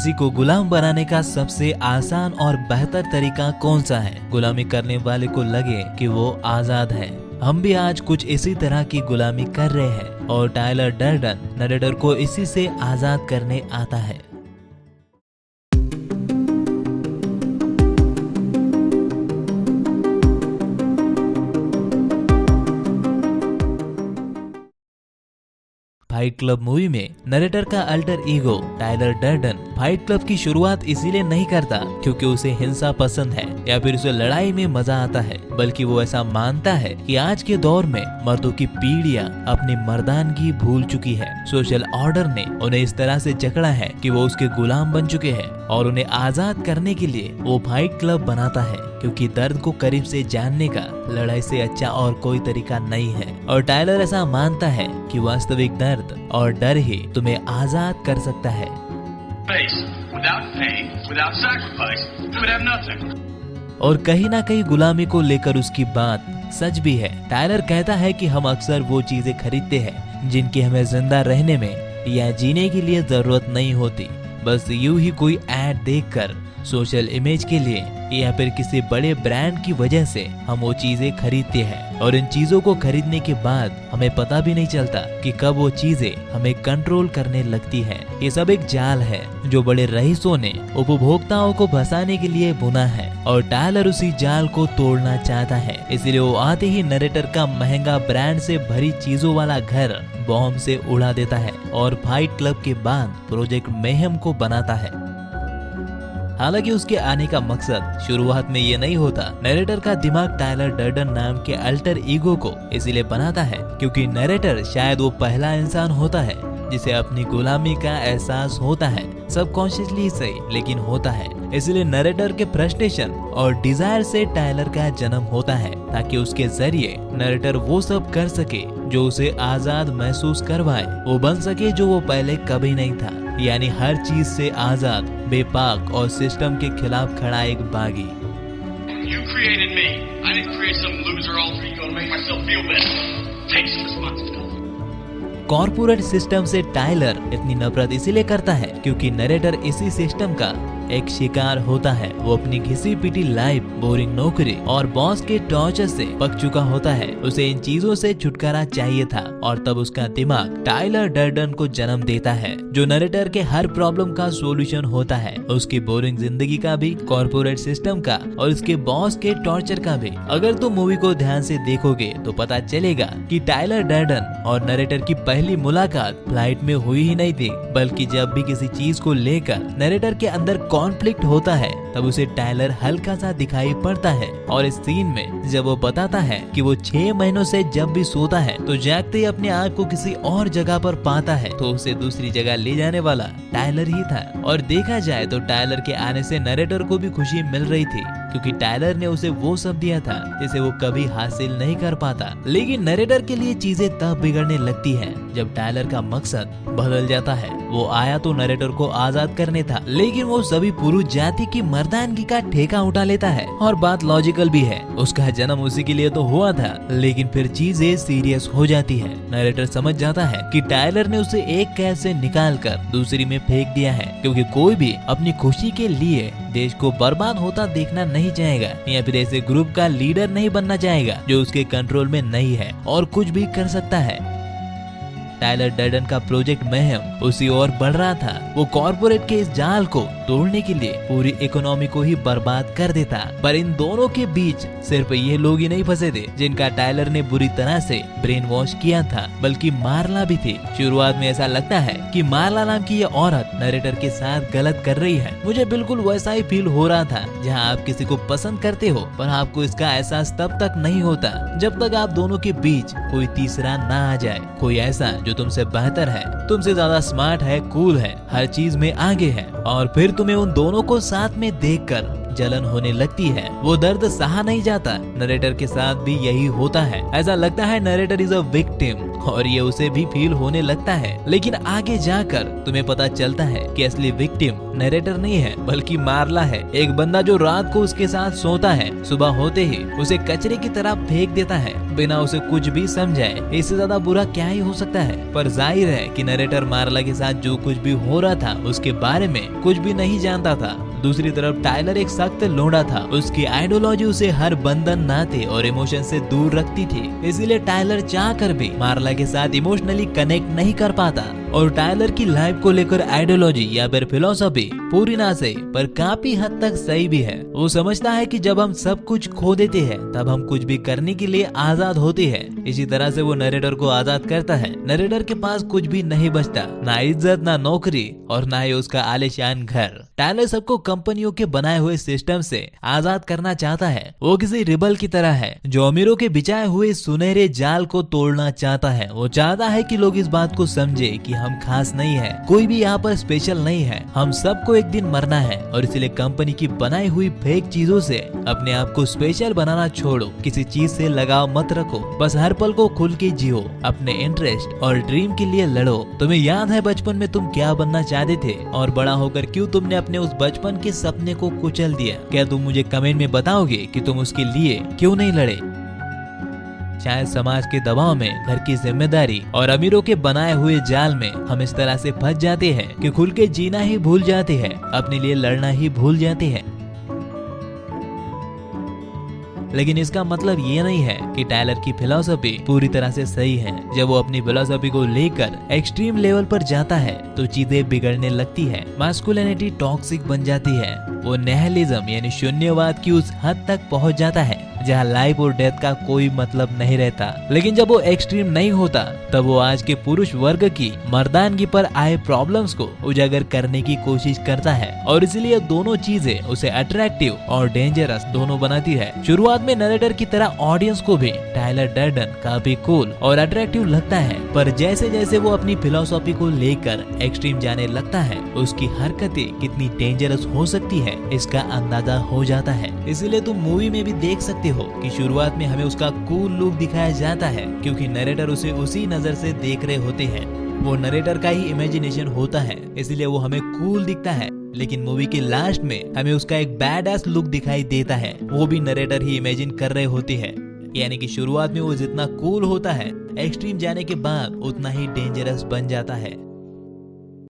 किसी को गुलाम बनाने का सबसे आसान और बेहतर तरीका कौन सा है? गुलामी करने वाले को लगे कि वो आजाद है। हम भी आज कुछ इसी तरह की गुलामी कर रहे हैं और टायलर डर्डन नरेटर को इसी से आजाद करने आता है। फाइट क्लब मूवी में नरेटर का alter ego Tyler Durden fight club की शुरुआत इसीलिए नहीं करता क्योंकि उसे हिंसा पसंद है या फिर उसे लड़ाई में मजा आता है, बल्कि वो ऐसा मानता है कि आज के दौर में मर्दों की पीढ़ियां अपनी मर्दानगी भूल चुकी है। सोशल ऑर्डर ने उन्हें इस तरह से जकड़ा है कि वो उसके गुलाम बन चुके हैं और उन्हें आजाद करने के लिए वो फाइट क्लब बनाता है, क्योंकि दर्द को करीब से जानने का लड़ाई से अच्छा और कोई तरीका नहीं है। और टायलर ऐसा मानता है कि वास्तविक दर्द और डर ही तुम्हें आजाद कर सकता है। और कहीं ना कहीं गुलामी को लेकर उसकी बात सच भी है। टायलर कहता है कि हम अक्सर वो चीजें खरीदते हैं जिनकी हमें जिंदा रहने में या जीने के लिए जरूरत नहीं होती। बस यूं ही कोई ऐड देखकर, सोशल इमेज के लिए या फिर किसी बड़े ब्रांड की वजह से हम वो चीजें खरीदते हैं और इन चीजों को खरीदने के बाद हमें पता भी नहीं चलता कि कब वो चीजें हमें कंट्रोल करने लगती हैं। ये सब एक जाल है जो बड़े रईसों ने उपभोक्ताओं को फंसाने के लिए बुना है और टायलर उसी जाल को तोड़ना चाहता है। इसलिए वो आते ही नरेटर का महंगा ब्रांड से भरी चीजों वाला घर बॉम्ब से उड़ा देता है और फाइट क्लब के बाद प्रोजेक्ट मेहम को बनाता है। हालांकि उसके आने का मकसद शुरुआत में ये नहीं होता। नरेटर का दिमाग टायलर डर्डन नाम के अल्टर ईगो को इसीलिए बनाता है क्योंकि नरेटर शायद वो पहला इंसान होता है जिसे अपनी गुलामी का एहसास होता है, सबकॉन्शियसली सही लेकिन होता है। इसलिए नरेटर के फ्रस्ट्रेशन और डिजायर से टायलर का जन्म होता है ताकि उसके जरिए नरेटर वो सब कर सके जो उसे आजाद महसूस करवाए, वो बन सके जो वो पहले कभी नहीं था, यानी हर चीज से आजाद, बेपाक और सिस्टम के खिलाफ खड़ा एक बागी। You created me. I didn't create some loser alter ego to make myself feel better. Take some responsibility. Corporate system से टायलर इतनी नफरत इसीलिए करता है क्योंकि नरेटर इसी सिस्टम का एक शिकार होता है। वो अपनी घिसी पिटी लाइफ, बोरिंग नौकरी और बॉस के टॉर्चर से पक चुका होता है। उसे इन चीजों से छुटकारा चाहिए था और तब उसका दिमाग टायलर डर्डन को जन्म देता है जो नरेटर के हर प्रॉब्लम का सॉल्यूशन होता है, उसकी बोरिंग जिंदगी का भी, कॉर्पोरेट सिस्टम का और उसके बॉस के टॉर्चर का भी। अगर तुम मूवी को ध्यान से देखोगे तो पता चलेगा कि टायलर डर्डन और नरेटर की पहली मुलाकात फ्लाइट में हुई ही नहीं थी, बल्कि जब भी किसी चीज को लेकर नरेटर के अंदर कॉन्फ्लिक्ट होता है तब उसे टायलर हल्का सा दिखाई पड़ता है। और इस सीन में जब वो बताता है कि वो 6 महीनों से जब भी सोता है तो जागते ही अपने आप को किसी और जगह पर पाता है, तो उसे दूसरी जगह ले जाने वाला टायलर ही था। और देखा जाए तो टायलर के आने से नरेटर को भी खुशी मिल रही थी क्योंकि टायलर ने उसे वो सब दिया था जिसे वो कभी हासिल नहीं कर पाता। लेकिन नरेटर के लिए चीजें तब बिगड़ने लगती है जब टायलर का मकसद बदल जाता है। वो आया तो नरेटर को आजाद करने था, लेकिन वो सभी पुरुष जाति की मर्दानगी का ठेका उठा लेता है। और बात लॉजिकल भी है, उसका जन्म उसी के लिए तो हुआ था, लेकिन फिर चीजें सीरियस हो जाती है। नरेटर समझ जाता है कि टायलर ने उसे एक कैद से निकालकर दूसरी में फेंक दिया है, क्योंकि कोई भी अपनी खुशी के लिए देश को बर्बाद होता देखना नहीं चाहेगा या फिर ऐसे ग्रुप का लीडर नहीं बनना चाहेगा जो उसके कंट्रोल में नहीं है और कुछ भी कर सकता है। टायलर डर्डन का प्रोजेक्ट मेहम उसी ओर बढ़ रहा था। वो कॉर्पोरेट के इस जाल को तोड़ने के लिए पूरी इकोनॉमी को ही बर्बाद कर देता। पर इन दोनों के बीच सिर्फ ये लोग ही नहीं फंसे थे जिनका टायलर ने बुरी तरह से ब्रेन वॉश किया था, बल्कि मार्ला भी थी। शुरुआत में ऐसा लगता है कि मार्ला नाम की ये औरत नरेटर के साथ गलत कर रही है। मुझे बिल्कुल वैसा ही फील हो रहा था जहाँ आप किसी को पसंद करते हो पर आपको इसका एहसास तब तक नहीं होता जब तक आप दोनों के बीच कोई तीसरा ना आ जाए, कोई ऐसा जो तुमसे बेहतर है, तुमसे ज्यादा स्मार्ट है, कूल है, हर चीज में आगे है। और फिर तुम्हें उन दोनों को साथ में देखकर जलन होने लगती है। वो दर्द सहा नहीं जाता। नरेटर के साथ भी यही होता है। ऐसा लगता है नरेटर इज अ विक्टिम और ये उसे भी फील होने लगता है। लेकिन आगे जाकर तुम्हें पता चलता है कि असली विक्टिम नरेटर नहीं है बल्कि मार्ला है, एक बंदा जो रात को उसके साथ सोता है, सुबह होते ही उसे कचरे की तरह फेंक देता है बिना उसे कुछ भी समझाए। इससे ज्यादा बुरा क्या ही हो सकता है। पर जाहिर है कि नरेटर मार्ला के साथ जो कुछ भी हो रहा था उसके बारे में कुछ भी नहीं जानता था। दूसरी तरफ टाइलर एक सख्त लोंडा था। उसकी आइडियोलॉजी उसे हर बंधन, नाते और इमोशन से दूर रखती थी। इसीलिए टाइलर चाहकर भी मार्ला के साथ इमोशनली कनेक्ट नहीं कर पाता। और टाइलर की लाइफ को लेकर आइडियोलॉजी या फिर फिलोसफी पूरी ना सही पर काफी हद तक सही भी है। वो समझता है कि जब हम सब कुछ खो देते हैं तब हम कुछ भी करने के लिए आजाद होते हैं। इसी तरह से वो नरेटर को आजाद करता है। नरेटर के पास कुछ भी नहीं बचता, ना इज्जत, ना नौकरी और ना ही उसका आलीशान घर। टाइलर सबको कंपनियों के बनाए हुए सिस्टम से आजाद करना चाहता है। वो किसी रिबल की तरह है जो अमीरों के बिछाए हुए सुनहरे जाल को तोड़ना चाहता है। वो चाहता है कि लोग इस बात को समझे कि हम खास नहीं है, कोई भी यहाँ पर स्पेशल नहीं है, हम सबको एक दिन मरना है। और इसलिए कंपनी की बनाई हुई फेक चीजों से अपने आप को स्पेशल बनाना छोड़ो, किसी चीज से लगाव मत रखो, बस हर पल को खुल के जियो, अपने इंटरेस्ट और ड्रीम के लिए लड़ो। तुम्हें याद है बचपन में तुम क्या बनना चाहते थे और बड़ा होकर क्यों तुमने अपने उस बचपन के सपने को कुचल दिया? क्या तुम मुझे कमेंट में बताओगे कि तुम उसके लिए क्यों नहीं लड़े? शायद समाज के दबाव में, घर की जिम्मेदारी और अमीरों के बनाए हुए जाल में हम इस तरह से फंस जाते हैं कि खुल के जीना ही भूल जाते हैं, अपने लिए लड़ना ही भूल जाते हैं। लेकिन इसका मतलब ये नहीं है कि टाइलर की फिलॉसफी पूरी तरह से सही है। जब वो अपनी फिलॉसफी को लेकर एक्सट्रीम लेवल पर जाता है तो चीजें बिगड़ने लगती है, मास्कुलिनिटी टॉक्सिक बन जाती है। वो निहिलिज्म यानी शून्यवाद की उस हद तक पहुंच जाता है जहां लाइफ और डेथ का कोई मतलब नहीं रहता। लेकिन जब वो एक्सट्रीम नहीं होता तब वो आज के पुरुष वर्ग की मर्दानगी पर आए प्रॉब्लम्स को उजागर करने की कोशिश करता है और इसलिए दोनों चीजें उसे अट्रैक्टिव और डेंजरस दोनों बनाती है। शुरुआत में नरेटर की तरह ऑडियंस को भी टाइलर डर्डन काफी कूल और अट्रैक्टिव लगता है, पर जैसे जैसे वो अपनी फिलॉसफी को लेकर एक्सट्रीम जाने लगता है उसकी हरकतें कितनी डेंजरस हो सकती है इसका अंदाजा हो जाता है। इसीलिए तुम मूवी में भी देख सकते हो कि शुरुआत में हमें उसका कूल लुक दिखाया जाता है क्योंकि नरेटर उसे उसी नजर से देख रहे होते हैं। वो नरेटर का ही इमेजिनेशन होता है इसलिए वो हमें कूल दिखता है। लेकिन मूवी के लास्ट में हमें उसका एक बैड एस लुक दिखाई देता है, वो भी नरेटर ही इमेजिन कर रहे होते हैं। यानी कि शुरुआत में वो जितना कूल होता है एक्सट्रीम जाने के बाद उतना ही डेंजरस बन जाता है।